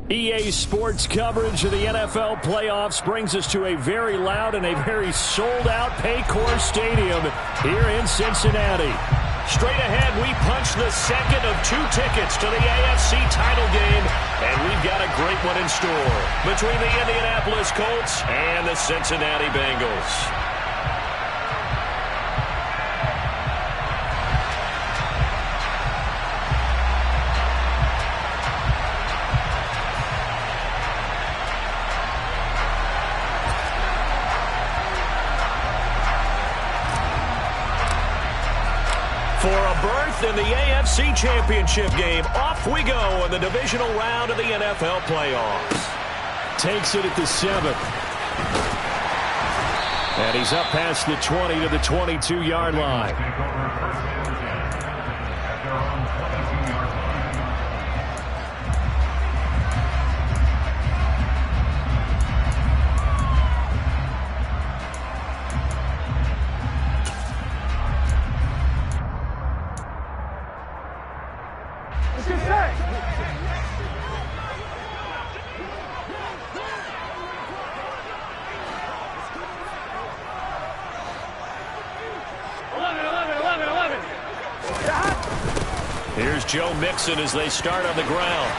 EA Sports coverage of the NFL playoffs brings us to a very loud and a very sold-out Paycor Stadium here in Cincinnati. Straight ahead, we punch the second of 2 tickets to the AFC title game, and we've got a great one in store between the Indianapolis Colts and the Cincinnati Bengals. For a berth in the AFC Championship game, off we go in the divisional round of the NFL playoffs. Takes it at the 7th. And he's up past the 20 to the 22-yard line. Here's Joe Mixon as they start on the ground.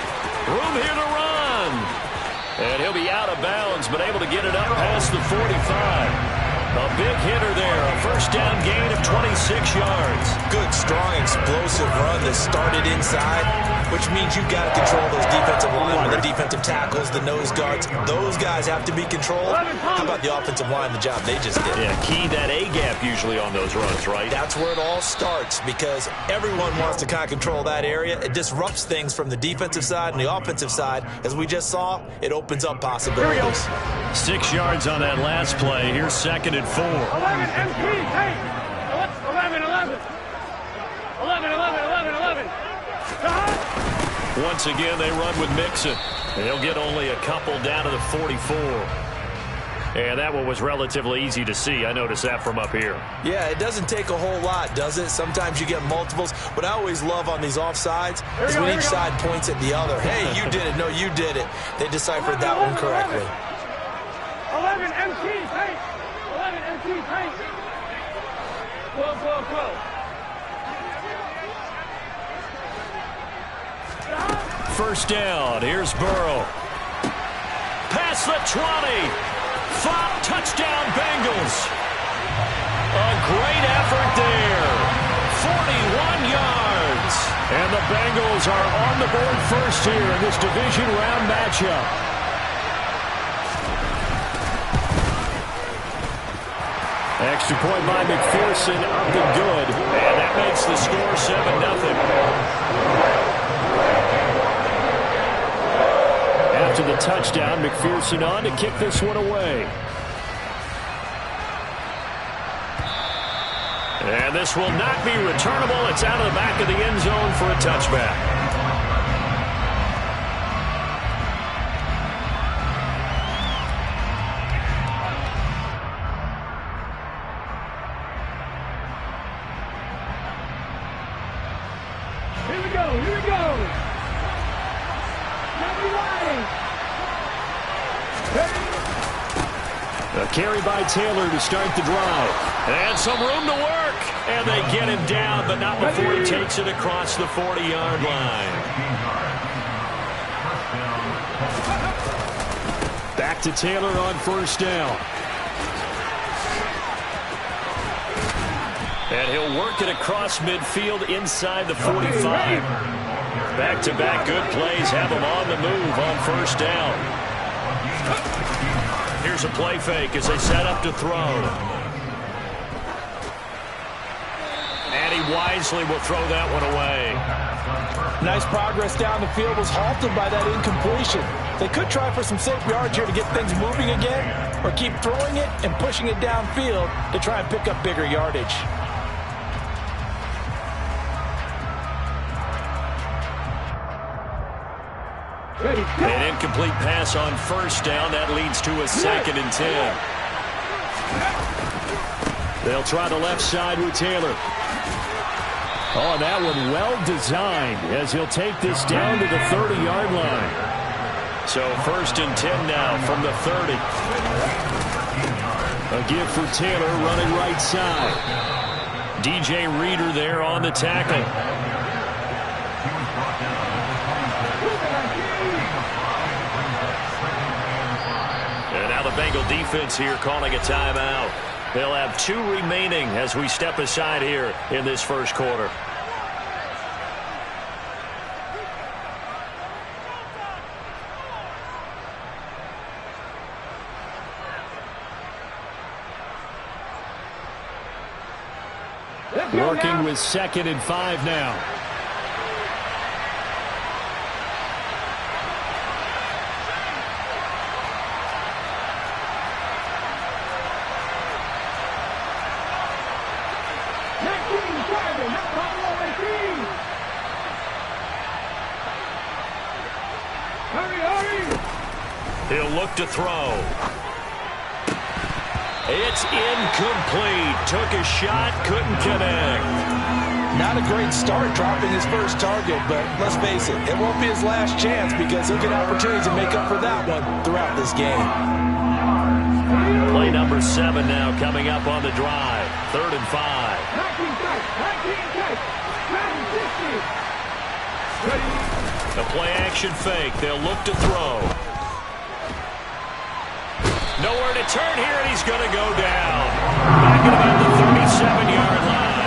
Room here to run. And he'll be out of bounds, but able to get it up past the 45. A big hitter there. A first down gain of 26 yards. Good, strong, explosive run that started inside, which means you've got to control those defensive linemen, the defensive tackles, the nose guards. Those guys have to be controlled. How about the offensive line, the job they just did? Yeah, key that A-gap usually on those runs, right? That's where it all starts because everyone wants to kind of control that area. It disrupts things from the defensive side and the offensive side. As we just saw, it opens up possibilities. 6 yards on that last play. Here's 2nd and 4. 11 MP, hey! 11, 11. 11, 11, 11, 11. Once again, they run with Mixon. They'll get only a couple down to the 44. And that one was relatively easy to see. I noticed that from up here. Yeah, it doesn't take a whole lot, does it? Sometimes you get multiples. What I always love on these offsides is when each side points at the other. Hey, you did it. No, you did it. They deciphered that one correctly. 11 MT, hey! 11 MT, hey! Go. First down. Here's Burrow. Past the 20. Flop, touchdown, Bengals. A great effort there. 41 yards. And the Bengals are on the board first here in this division round matchup. Extra point by McPherson, up and good. And that makes the score 7-0. After the touchdown, McPherson on to kick this one away. And this will not be returnable. It's out of the back of the end zone for a touchback. Here we go. A carry by Taylor to start the drive. And some room to work. And they get him down, but not before he takes it across the 40-yard line. Back to Taylor on first down. And he'll work it across midfield inside the 45. Back-to-back good plays have him on the move on first down. Here's a play fake as they set up to throw. And he wisely will throw that one away. Nice progress down the field, was halted by that incompletion. They could try for some safe yards here to get things moving again, or keep throwing it and pushing it downfield to try and pick up bigger yardage. An incomplete pass on first down. That leads to a 2nd and 10. They'll try the left side with Taylor. Oh, that one well designed as he'll take this down to the 30-yard line. So 1st and 10 now from the 30. A give for Taylor running right side. DJ Reader there on the tackle. And now the Bengal defense here calling a timeout. They'll have 2 remaining as we step aside here in this first quarter. Working with 2nd and 5 now. He'll look to throw. It's incomplete. Took a shot, couldn't connect. Not a great start dropping his first target, but let's face it, it won't be his last chance because he'll get opportunities to make up for that one throughout this game. Play number 7 now coming up on the drive. 3rd and 5. A play action fake. They'll look to throw. Nowhere to turn here, and he's going to go down. Back at about the 37-yard line.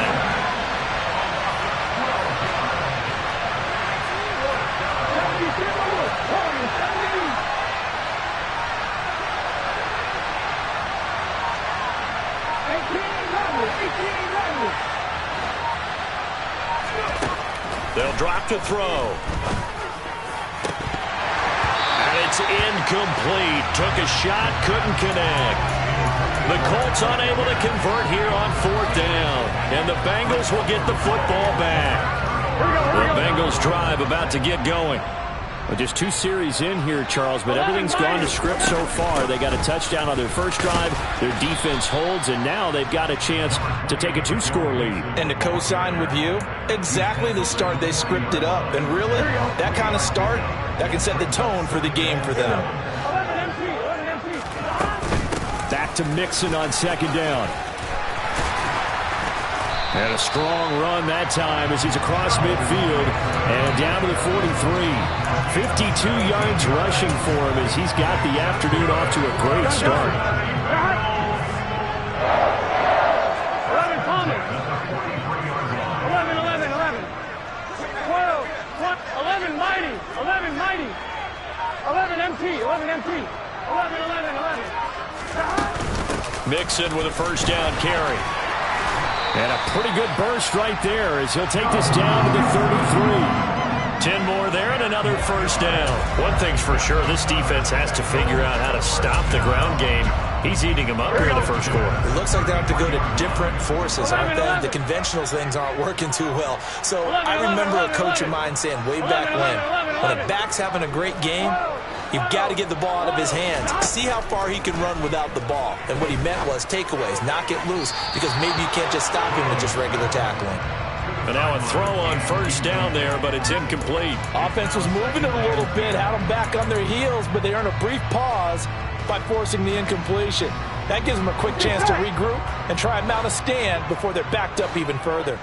They'll drop to throw. It's incomplete. Took a shot, couldn't connect. The Colts unable to convert here on 4th down. And the Bengals will get the football back. The Bengals drive about to get going. Well, just 2 series in here, Charles, but everything's gone to script so far. They got a touchdown on their first drive. Their defense holds, and now they've got a chance to take a 2-score lead. And to co-sign with you, exactly the start they scripted up. And really, that kind of start, that can set the tone for the game for them. Back to Mixon on 2nd down. And a strong run that time as he's across midfield and down to the 43. 52 yards rushing for him as he's got the afternoon off to a great start. 11 Palmer. 11, 11, 11. 12, 11 Mighty. 11 Mighty. 11 MT. 11 MT. 11, 11, 11. Mixon with a first down carry. And a pretty good burst right there as he'll take this down to the 33. 10 more there and another first down. One thing's for sure, this defense has to figure out how to stop the ground game. He's eating them up here in the first quarter. It looks like they have to go to different forces, aren't they? The conventional things aren't working too well. So I remember a coach of mine saying way back when a back's having a great game, you've got to get the ball out of his hands. See how far he can run without the ball. And what he meant was takeaways, knock it loose, because maybe you can't just stop him with just regular tackling. And now a throw on first down there, but it's incomplete. Offense was moving it a little bit, had them back on their heels, but they earned a brief pause by forcing the incompletion. That gives them a quick chance to regroup and try and mount a stand before they're backed up even further.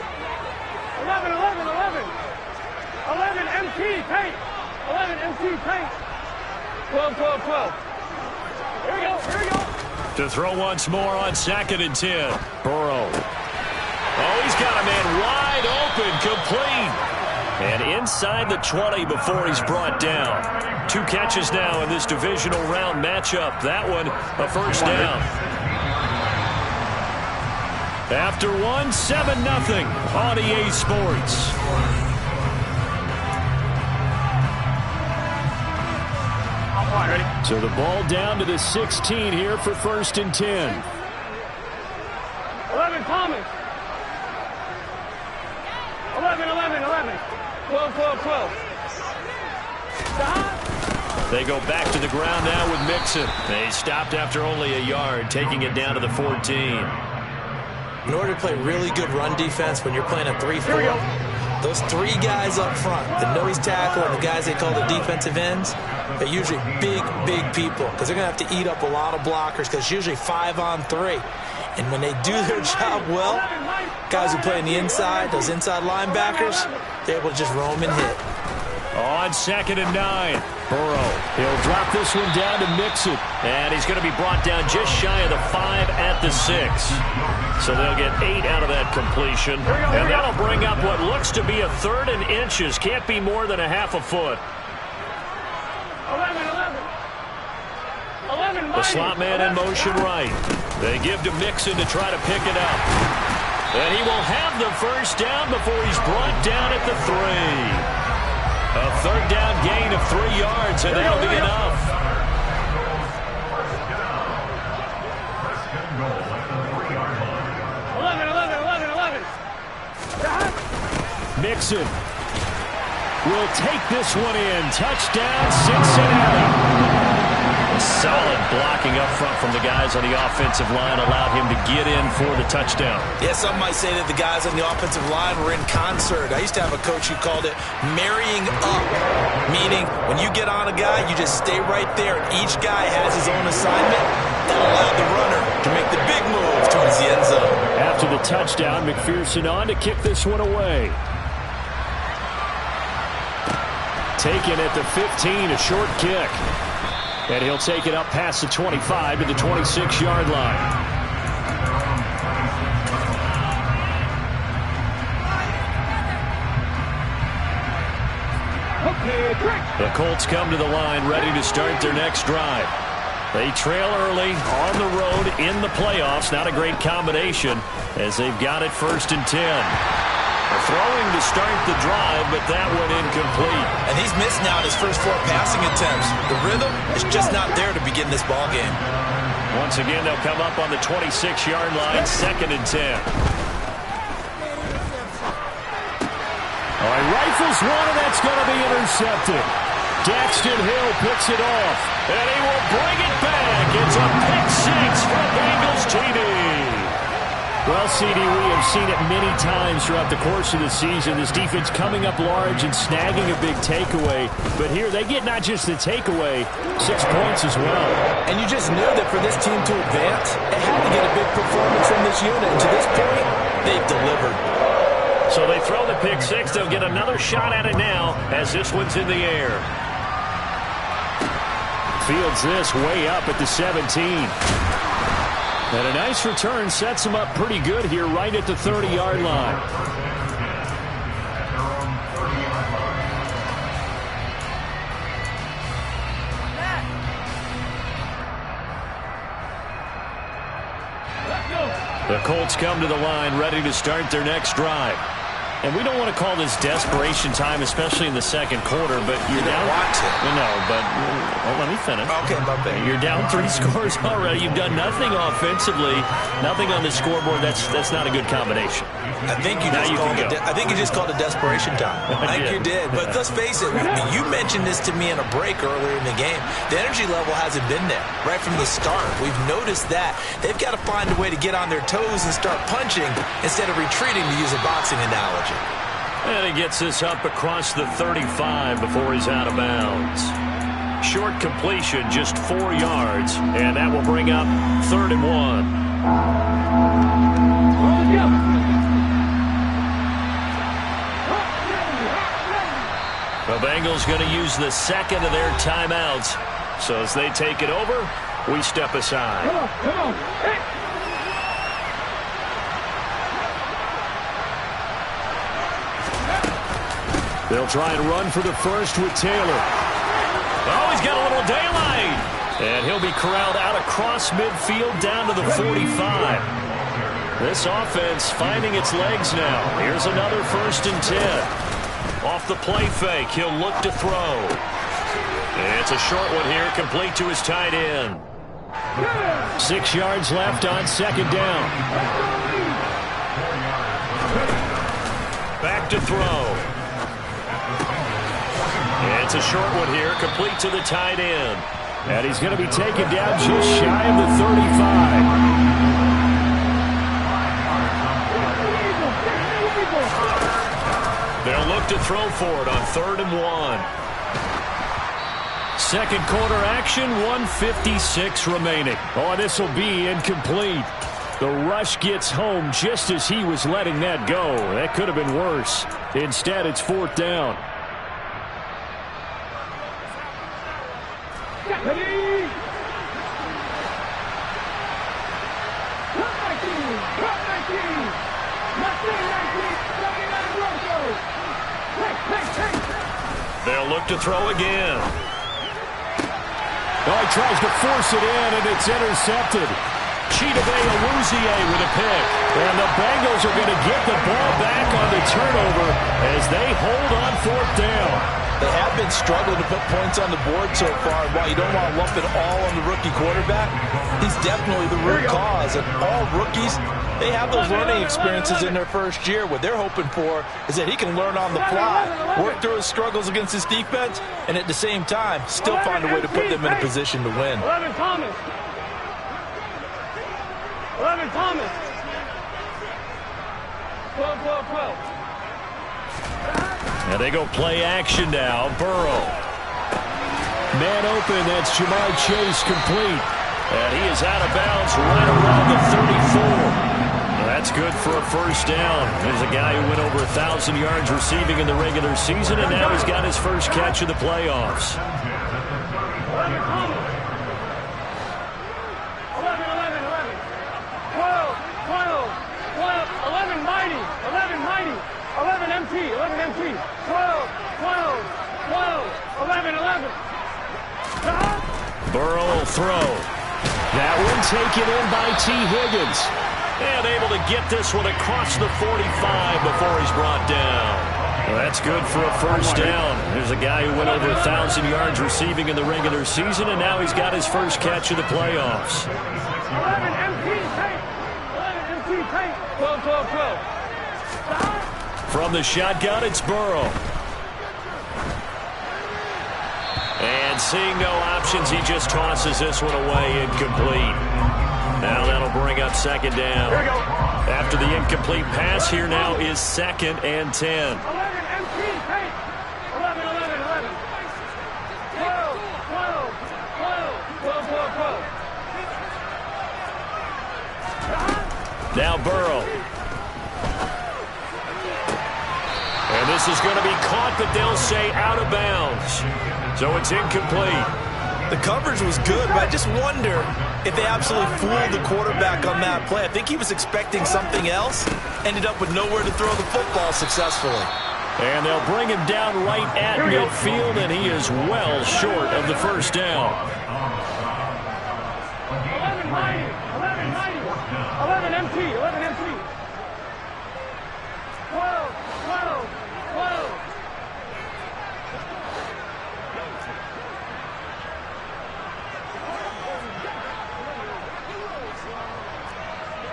11, 11, 11. 11 MT, paint. 11 MT, paint. 12, 12, 12. Here we go, here we go. To throw once more on 2nd and 10. Burrow. Oh, he's got a man wide open, complete. And inside the 20 before he's brought down. 2 catches now in this divisional round matchup. That one, a first down. After one, 7-0 on EA Sports. So the ball down to the 16 here for 1st and 10. 11 Thomas. 11, 11, 11. 12, 12, 12. Stop. They go back to the ground now with Mixon. They stopped after only a yard, taking it down to the 14. In order to play really good run defense when you're playing a 3-4, Those three guys up front, the nose tackle and the guys they call the defensive ends, they're usually big, big people because they're going to have to eat up a lot of blockers because it's usually 5-on-3. And when they do their job well, guys who play on the inside, those inside linebackers, they're able to just roam and hit. On 2nd and 9. Burrow, he'll drop this one down to Mixon. And he's going to be brought down just shy of the 5 at the 6. So they'll get 8 out of that completion. And that'll bring up what looks to be a 3rd and inches. Can't be more than a half a foot. 11. The slot man in motion right. They give to Mixon to try to pick it up. And he will have the first down before he's brought down at the 3. A 3rd down gain of 3 yards, and that'll be enough. Mixon will take this one in. Touchdown, Cincinnati. Solid blocking up front from the guys on the offensive line allowed him to get in for the touchdown. Yeah, some might say that the guys on the offensive line were in concert. I used to have a coach who called it marrying up, meaning when you get on a guy, you just stay right there, and each guy has his own assignment. That allowed the runner to make the big move towards the end zone. After the touchdown, McPherson on to kick this one away. Taken at the 15, a short kick. And he'll take it up past the 25 to the 26-yard line. The Colts come to the line ready to start their next drive. They trail early on the road in the playoffs. Not a great combination as they've got it 1st and 10. Throwing to start the drive, but that went incomplete. And he's missed now in his first 4 passing attempts. The rhythm is just not there to begin this ball game. Once again, they'll come up on the 26-yard line, 2nd and 10. All right, rifles one, and that's going to be intercepted. Daxton Hill picks it off. And he will bring it back. It's a pick 6 for Bengals TD. Well, CD, we have seen it many times throughout the course of the season. This defense coming up large and snagging a big takeaway. But here, they get not just the takeaway, 6 points as well. And you just knew that for this team to advance, it had to get a big performance from this unit. And to this point, they've delivered. So they throw the pick 6. They'll get another shot at it now as this one's in the air. Fields this way up at the 17. And a nice return sets him up pretty good here right at the 30-yard line. The Colts come to the line ready to start their next drive. And we don't want to call this desperation time, especially in the second quarter, but you're down. Want to. No, but let me finish. Okay, my bad. You're down 3 scores already. You've done nothing offensively, nothing on the scoreboard. That's not a good combination. I think you just called it desperation time. I think you did. But let's face it, you mentioned this to me in a break earlier in the game. The energy level hasn't been there right from the start. We've noticed that. They've got to find a way to get on their toes and start punching instead of retreating, to use a boxing analogy. And he gets this up across the 35 before he's out of bounds. Short completion, just 4 yards, and that will bring up 3rd and 1. The Bengals going to use the second of their timeouts. So as they take it over, we step aside. Come on. Hey. They'll try and run for the first with Taylor. Oh, he's got a little daylight. And he'll be corralled out across midfield down to the 45. This offense finding its legs now. Here's another 1st and 10. Off the play fake, he'll look to throw. It's a short one here, complete to his tight end. 6 yards left on 2nd down. Back to throw. It's a short one here, complete to the tight end. And he's going to be taken down just shy of the 35. They'll throw for it on 3rd and 1. Second quarter action, 1:56 remaining. Oh, this will be incomplete. The rush gets home just as he was letting that go. That could have been worse. Instead, it's 4th down. They'll look to throw again. Oh, he tries to force it in, and it's intercepted. Chidobe-Awuzie with a pick. And the Bengals are going to get the ball back on the turnover as they hold on 4th down. They have been struggling to put points on the board so far. And while you don't want to lump it all on the rookie quarterback, he's definitely the root cause. And all rookies, they have those learning experiences in their first year. What they're hoping for is that he can learn on the fly, work through his struggles against his defense, and at the same time, still find a way to put them in a position to win. 11 Thomas. 11 Thomas. 12, 12, 12. And they go play action now. Burrow. Man open, that's Jamar Chase complete. And he is out of bounds right around the 34. That's good for a first down. There's a guy who went over 1,000 yards receiving in the regular season, and now he's got his first catch of the playoffs. 11 Thomas. 11, 11, 11. 12, 12, 12. 11 Mighty. 11 Mighty. 11 MT. 11 MT. 12, 12, 12. 11, 11. Burrow will throw. That one taken in by T. Higgins. And able to get this one across the 45 before he's brought down. Well, that's good for a first down. There's a guy who went over 1,000 yards receiving in the regular season, and now he's got his first catch of the playoffs. 11 MT tape. 11 MT tape. 12, 12, 12. From the shotgun, it's Burrow. And seeing no options, he just tosses this one away, incomplete. Now that'll bring up 2nd down. Here we go. After the incomplete pass, here now is 2nd and 10. 11 MT tape. 11, 11, 11. 12, 12, 12, 12, 12, 12. Now Burrow. And this is going to be caught, but they'll say out of bounds. So it's incomplete. The coverage was good, but I just wonder if they absolutely fooled the quarterback on that play. I think he was expecting something else. Ended up with nowhere to throw the football successfully. And they'll bring him down right at midfield, and he is well short of the first down. 11 Mighty. 11 Mighty. 11 MT. 11 MT. 12, 12, 12.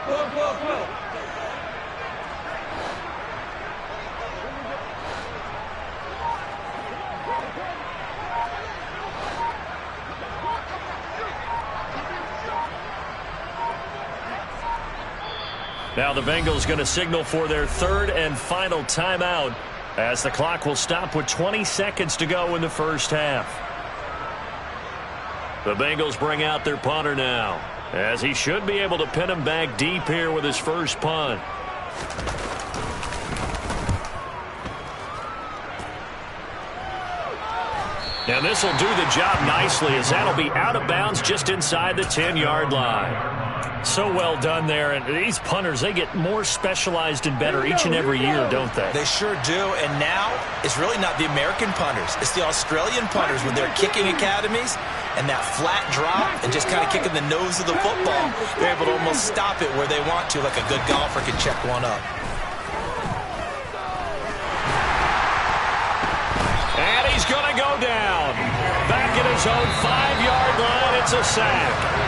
12, 12, 12. Now the Bengals going to signal for their 3rd and final timeout as the clock will stop with 20 seconds to go in the first half. The Bengals bring out their punter now, as he should be able to pin him back deep here with his first punt. And this will do the job nicely, as that'll be out of bounds just inside the 10-yard line. So well done there, and these punters, they get more specialized and better each and every year, don't they? They sure do, and now it's really not the American punters. It's the Australian punters with their kicking academies and that flat drop and just kind of kicking the nose of the football. They're able to almost stop it where they want to, like a good golfer can check one up. And he's going to go down. Back at his own 5-yard line, it's a sack.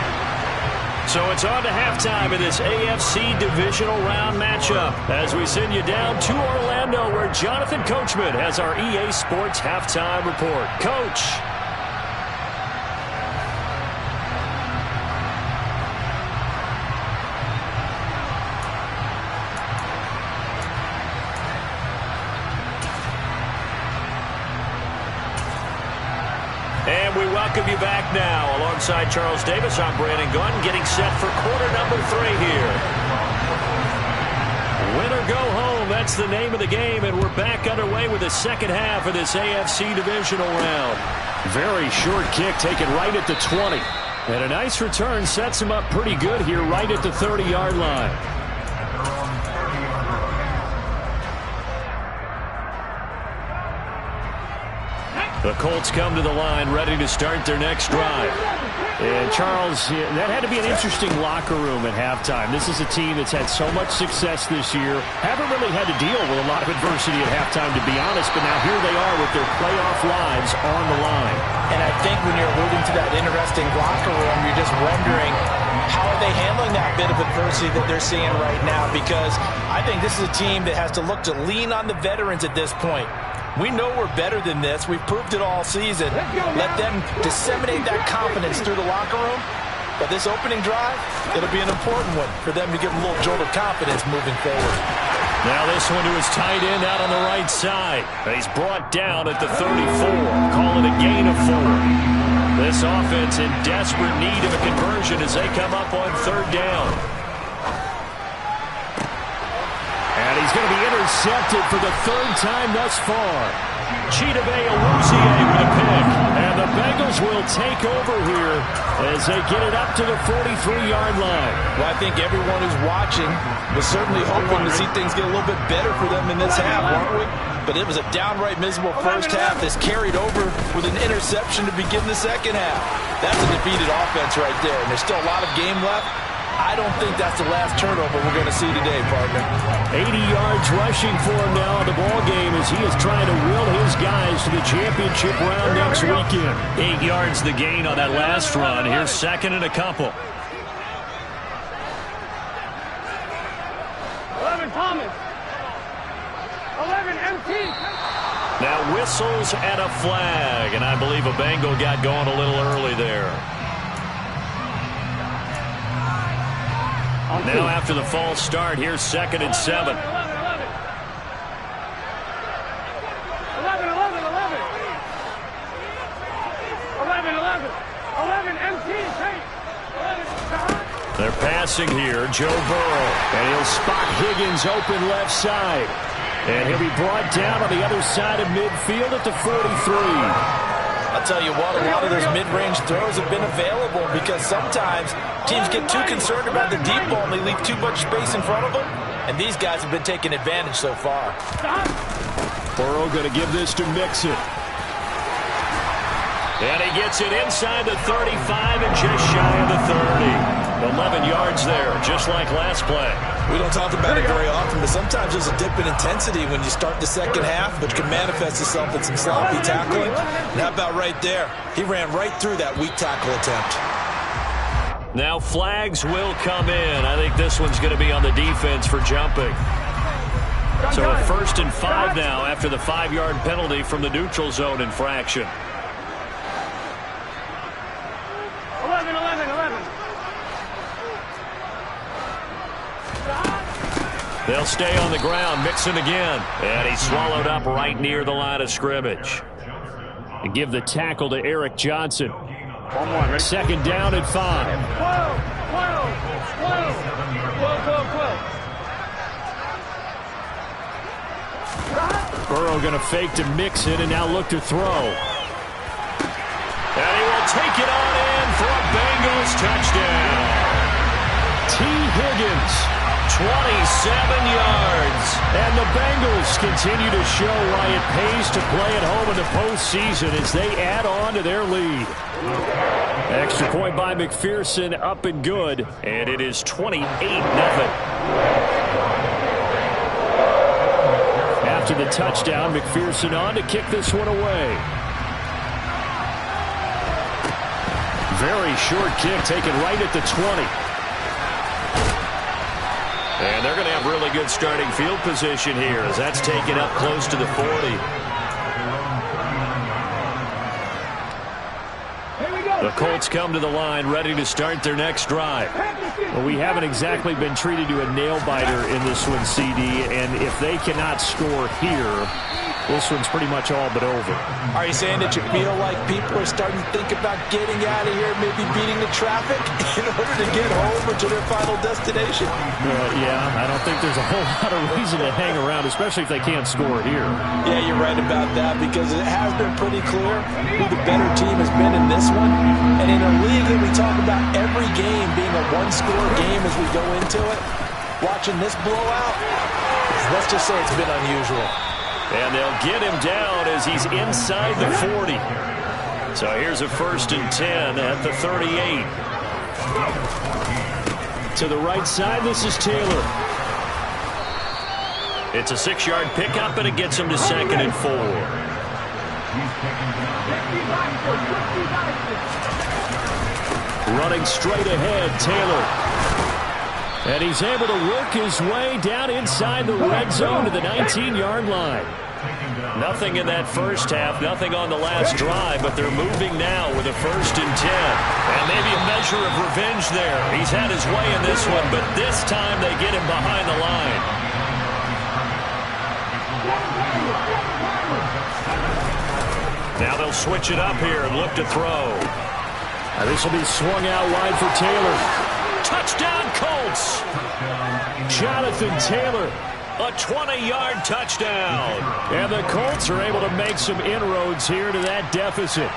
So it's on to halftime in this AFC divisional round matchup as we send you down to Orlando, where Jonathan Coachman has our EA Sports halftime report. Coach. we welcome you back now. Alongside Charles Davis, I'm Brandon Gunn, getting set for quarter number 3 here. Win or go home, that's the name of the game, and we're back underway with the second half of this AFC divisional round. Very short kick taken right at the 20. And a nice return sets him up pretty good here right at the 30-yard line. The Colts come to the line ready to start their next drive. And Charles, that had to be an interesting locker room at halftime. This is a team that's had so much success this year. Haven't really had to deal with a lot of adversity at halftime, to be honest. But now here they are with their playoff lives on the line. And I think when you're alluding to that interesting locker room, you're just wondering, how are they handling that bit of adversity that they're seeing right now? Because I think this is a team that has to look to lean on the veterans at this point. We know we're better than this. We've proved it all season. Let them disseminate that confidence through the locker room. But this opening drive, it'll be an important one for them to give them a little jolt of confidence moving forward. Now this one to his tight end out on the right side. He's brought down at the 34. Call it a gain of 4. This offense in desperate need of a conversion as they come up on third down. And he's going to be intercepted for the 3rd time thus far. Chidobe Awuzie with a pick. And the Bengals will take over here as they get it up to the 43-yard line. Well, I think everyone who's watching was certainly hoping to see things get a little bit better for them in this half, weren't we? But it was a downright miserable first half that's carried over with an interception to begin the second half. That's a defeated offense right there, and there's still a lot of game left. I don't think that's the last turnover we're going to see today, partner. 80 yards rushing for him now in the ball game as he is trying to will his guys to the championship round next weekend. 8 yards the gain on that last run. Here's second and a couple. 11 Thomas. 11 MT. Now whistles and a flag, and I believe a Bengal got going a little early there. Now after the false start, here's second and 7. 11 MT. They're passing here, Joe Burrow. And he'll spot Higgins open left side. And he'll be brought down on the other side of midfield at the 43. I'll tell you what, a lot of those mid-range throws have been available because sometimes teams get too concerned about the deep ball and they leave too much space in front of them. And these guys have been taking advantage so far. Burrow going to give this to Mixon. And he gets it inside the 35 and just shy of the 30. 11 yards there, just like last play. We don't talk about it very often, but sometimes there's a dip in intensity when you start the second half, which can manifest itself in some sloppy tackling. And how about right there? He ran right through that weak tackle attempt. Now flags will come in. I think this one's going to be on the defense for jumping. So a 1st and 5 now after the 5-yard penalty from the neutral zone infraction. 11. They'll stay on the ground. Mixon again. And he's swallowed up right near the line of scrimmage. And give the tackle to Eric Johnson. 2nd down and 5. 12. Burrow going to fake to Mixon and now look to throw. And he will take it on in for a Bengals touchdown. T. Higgins, 27 yards. And the Bengals continue to show why it pays to play at home in the postseason as they add on to their lead. Extra point by McPherson, up and good. And it is 28-0. After the touchdown, McPherson on to kick this one away. Very short kick taken right at the 20. And they're going to have really good starting field position here as that's taken up close to the 40. The Colts come to the line ready to start their next drive. Well, we haven't exactly been treated to a nail-biter in this one, CD, and if they cannot score here, this one's pretty much all but over. Are you saying that you feel like people are starting to think about getting out of here, maybe beating the traffic in order to get home or to their final destination? Yeah, I don't think there's a whole lot of reason to hang around, especially if they can't score here. Yeah, you're right about that because it has been pretty clear who the better team has been in this one. And in a league that we talk about every game being a one-score game as we go into it, watching this blowout, let's just say it's been unusual. And they'll get him down as he's inside the 40. So here's a 1st and 10 at the 38. To the right side, this is Taylor. It's a 6-yard pickup, and it gets him to 2nd and 4. Running straight ahead, Taylor. And he's able to work his way down inside the red zone to the 19-yard line. Nothing in that first half, nothing on the last drive, but they're moving now with a 1st and 10. And maybe a measure of revenge there. He's had his way in this one, but this time they get him behind the line. Now they'll switch it up here and look to throw. This will be swung out wide for Taylor. Touchdown, Colts! Jonathan Taylor, a 20-yard touchdown. And the Colts are able to make some inroads here to that deficit.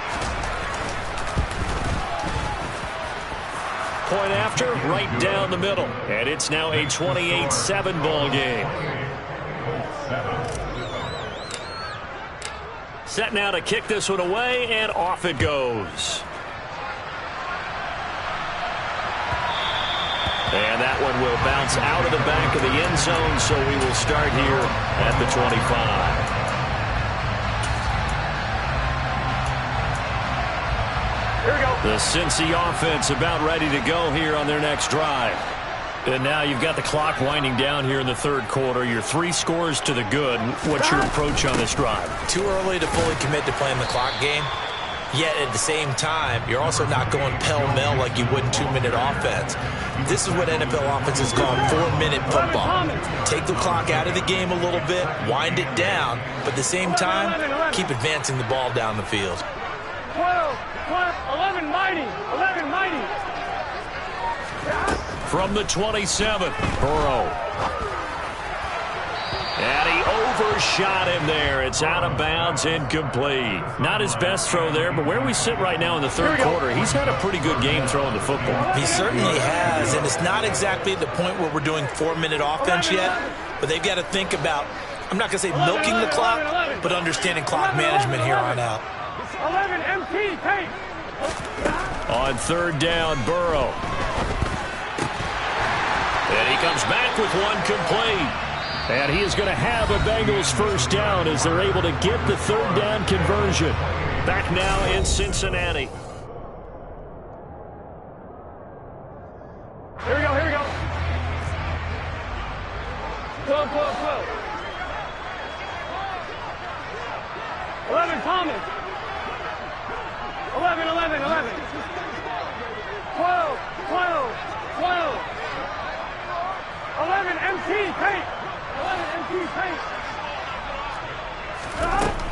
Point after, right down the middle. And it's now a 28-7 ball game. Set now to kick this one away, and off it goes. And that one will bounce out of the back of the end zone, so we will start here at the 25. Here we go. The Cincy offense about ready to go here on their next drive. And now you've got the clock winding down here in the 3rd quarter. You're 3 scores to the good. What's your approach on this drive? Too early to fully commit to playing the clock game. Yet at the same time, you're also not going pell-mell like you would in 2-minute offense. This is what NFL offenses call 4-minute football. Take the clock out of the game a little bit, wind it down, but at the same time, keep advancing the ball down the field. 12, 11 mighty, 11 mighty. From the 27, Burrow. And he overshot him there. It's out of bounds, incomplete. Not his best throw there, but where we sit right now in the 3rd quarter, he's had a pretty good game throwing the football. He certainly has, and it's not exactly the point where we're doing 4-minute offense yet, but they've got to think about, I'm not going to say milking the clock, but understanding clock management here on out. 11 MT, take. On 3rd down, Burrow. And he comes back with one complete. And he is going to have a Bengals 1st down as they're able to get the 3rd down conversion. Back now in Cincinnati. Here we go, here we go. 12, 12, 12. 11 Thomas. 11, 11, 11. 12, 12, 12. 11 MT, take. 11 MT, take.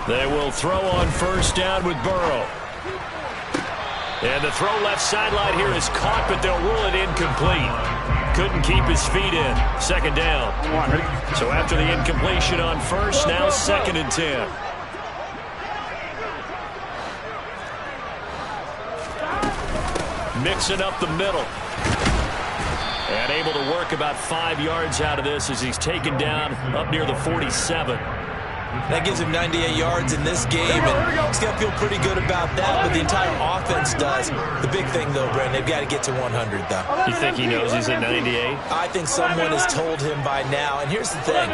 They will throw on 1st down with Burrow. And the throw left sideline here is caught, but they'll rule it incomplete. Couldn't keep his feet in. 2nd down. So after the incompletion on 1st, now 2nd and 10. Mixing up the middle. And able to work about 5 yards out of this as he's taken down up near the 47. That gives him 98 yards in this game, and he's got to feel pretty good about that, but the entire offense does. The big thing, though, Brent, they've got to get to 100, though. You think he knows he's at 98? I think someone has told him by now, and here's the thing.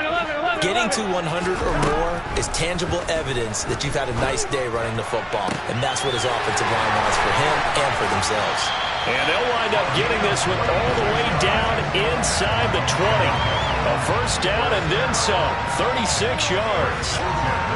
Getting to 100 or more is tangible evidence that you've had a nice day running the football, and that's what his offensive line wants for him and for themselves. And they'll wind up getting this one all the way down inside the 20. A 1st down and then some. 36 yards.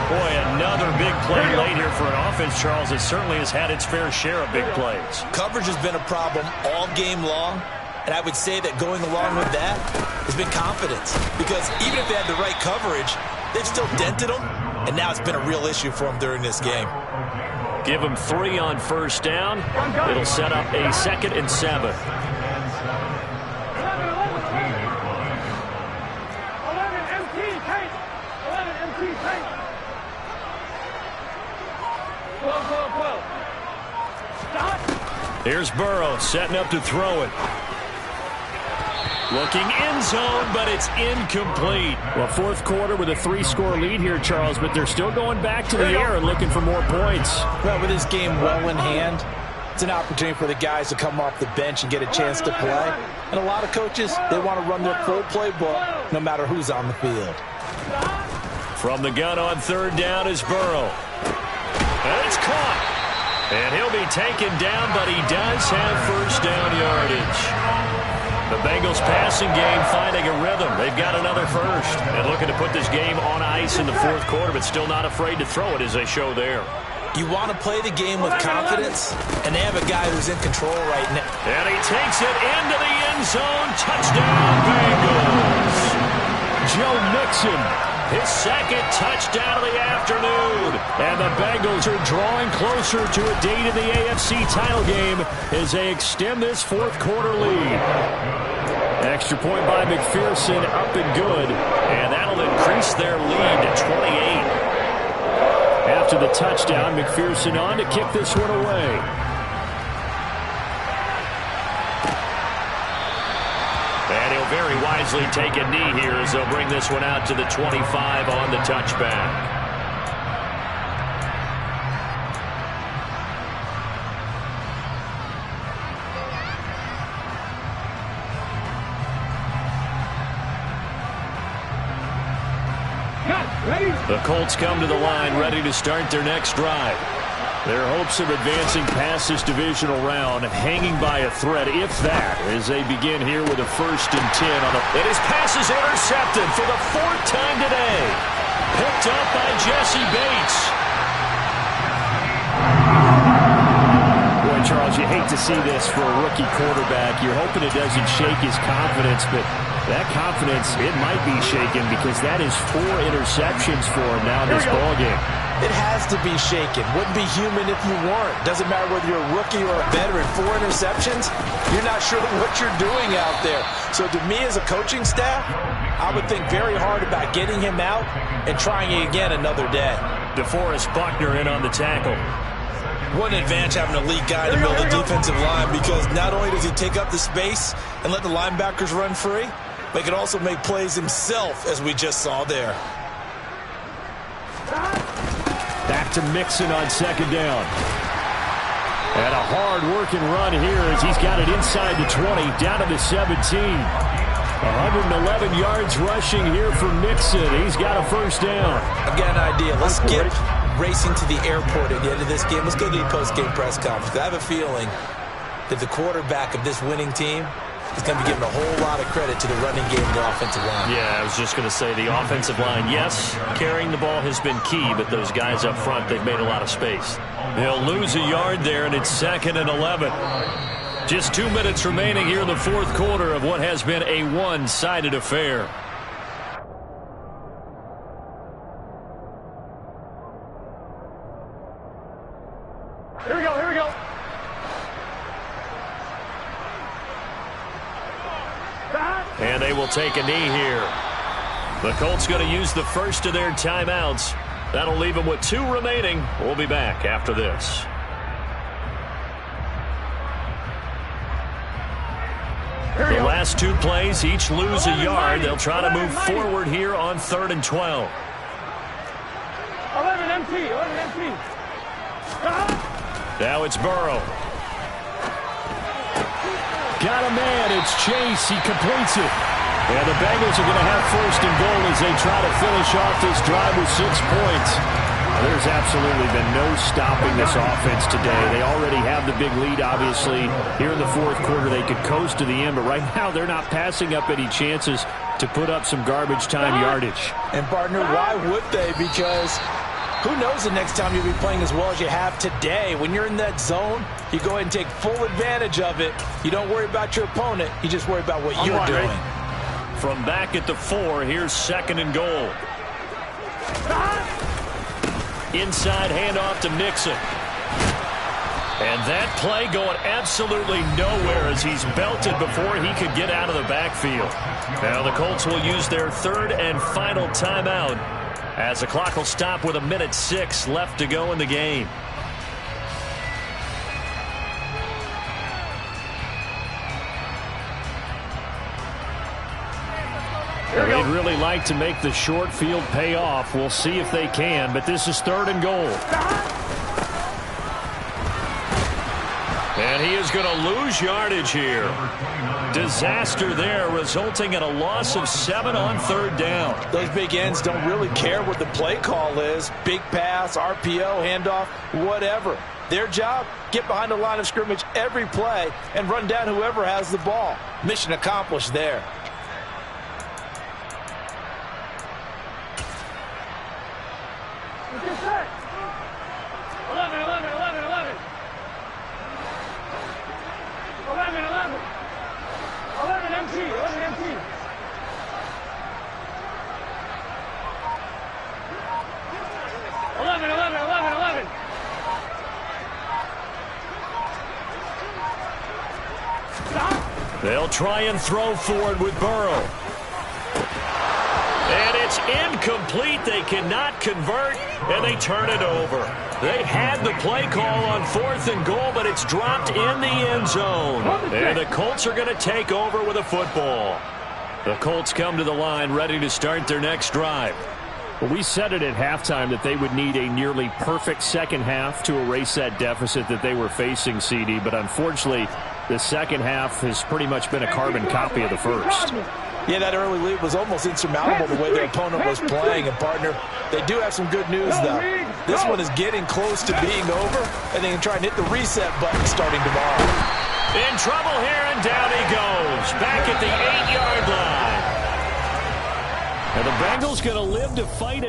Boy, another big play late here for an offense, Charles, that certainly has had its fair share of big plays. Coverage has been a problem all game long, And I would say that going along with that has been confidence. Because even if they had the right coverage, they've still dented them. And now it's been a real issue for them during this game. Give them 3 on first down. It'll set up a 2nd and 7. 11 MT tank. 11 MT tank. 12, 12, 12. Stop. Here's Burrow setting up to throw it. Looking end zone, but it's incomplete. Well, fourth quarter with a 3-score lead here, Charles, but they're still going back to the air and looking for more points. Well, with this game well in hand, it's an opportunity for the guys to come off the bench and get a chance to play. And a lot of coaches, they want to run their full playbook no matter who's on the field. From the gun on 3rd down is Burrow. And it's caught. And he'll be taken down, but he does have first down yardage. The Bengals passing game finding a rhythm. They've got another first. And looking to put this game on ice in the fourth quarter, but still not afraid to throw it as they show there. You want to play the game with confidence, and they have a guy who's in control right now. And he takes it into the end zone. Touchdown, Bengals. Joe Mixon, his 2nd touchdown of the afternoon. And the Bengals are drawing closer to a date in the AFC title game as they extend this fourth quarter lead. Extra point by McPherson, up and good. And that'll increase their lead to 28. After the touchdown, McPherson on to kick this one away. And he'll very wisely take a knee here as they'll bring this one out to the 25 on the touchback. The Colts come to the line ready to start their next drive. Their hopes of advancing past this divisional round hanging by a thread, if that, as they begin here with a 1st and 10 on the... And his pass is intercepted for the 4th time today. Picked up by Jesse Bates. Boy, Charles, you hate to see this for a rookie quarterback. You're hoping it doesn't shake his confidence, but that confidence, it might be shaken because that is 4 interceptions for him now in this ballgame. It has to be shaken. Wouldn't be human if you weren't. Doesn't matter whether you're a rookie or a veteran. 4 interceptions, you're not sure what you're doing out there. So to me as a coaching staff, I would think very hard about getting him out and trying it again another day. DeForest Buckner in on the tackle. What an advantage having a lead guy to build the defensive line, because not only does he take up the space and let the linebackers run free, but he can also make plays himself, as we just saw there. Back to Mixon on 2nd down. And a hard-working run here as he's got it inside the 20, down to the 17. 111 yards rushing here for Mixon. He's got a first down. I've got an idea. Let's skip racing to the airport at the end of this game. Let's go to the post-game press conference. I have a feeling that the quarterback of this winning team is going to be given a whole lot of credit to the running game and the offensive line. Yeah, I was just going to say the offensive line, yes, carrying the ball has been key, but those guys up front, they've made a lot of space. They'll lose a yard there, and it's 2nd and 11. Just 2 minutes remaining here in the fourth quarter of what has been a one-sided affair. Here we go, here we go. And they will take a knee here. The Colts going to use the first of their timeouts. That'll leave them with 2 remaining. We'll be back after this. The last 2 plays, each lose a yard. They'll try to move forward here on 3rd and 12. 11 MT, 11 MT. Now it's Burrow. Got a man. It's Chase. He completes it. And the Bengals are going to have 1st and goal as they try to finish off this drive with 6 points. There's absolutely been no stopping this offense today. They already have the big lead, obviously. Here in the fourth quarter, they could coast to the end, but right now they're not passing up any chances to put up some garbage time yardage. And, partner, why would they? Because Who knows the next time you'll be playing as well as you have today. When you're in that zone, you go ahead and take full advantage of it. You don't worry about your opponent. You just worry about what you're doing. From back at the 4, here's 2nd and goal. Inside handoff to Mixon. And that play going absolutely nowhere as he's belted before he could get out of the backfield. Now the Colts will use their 3rd and final timeout as the clock will stop with 1:06 left to go in the game. They'd really like to make the short field pay off. We'll see if they can, but this is 3rd and goal. And he is going to lose yardage here. Disaster there, resulting in a loss of 7 on 3rd down. Those big ends don't really care what the play call is. Big pass, RPO, handoff, whatever. Their job, get behind the line of scrimmage every play and run down whoever has the ball. Mission accomplished there. Get set. 11, 11, 11, 11. 11, 11. 11 MT, 11 MT. 11, 11, 11, 11. Stop. They'll try and throw forward with Burrow. And it's incomplete. They cannot convert, and they turn it over. They had the play call on 4th and goal, but it's dropped in the end zone. And the Colts are going to take over with a football. The Colts come to the line ready to start their next drive. Well, we said it at halftime that they would need a nearly perfect second half to erase that deficit that they were facing, CD. But unfortunately, the second half has pretty much been a carbon copy of the first. Yeah, that early lead was almost insurmountable the way their opponent was playing. And, partner, they do have some good news, though. This one is getting close to being over, and they can try and hit the reset button starting tomorrow. In trouble here, and down he goes. Back at the 8-yard line. And the Bengals going to live to fight it.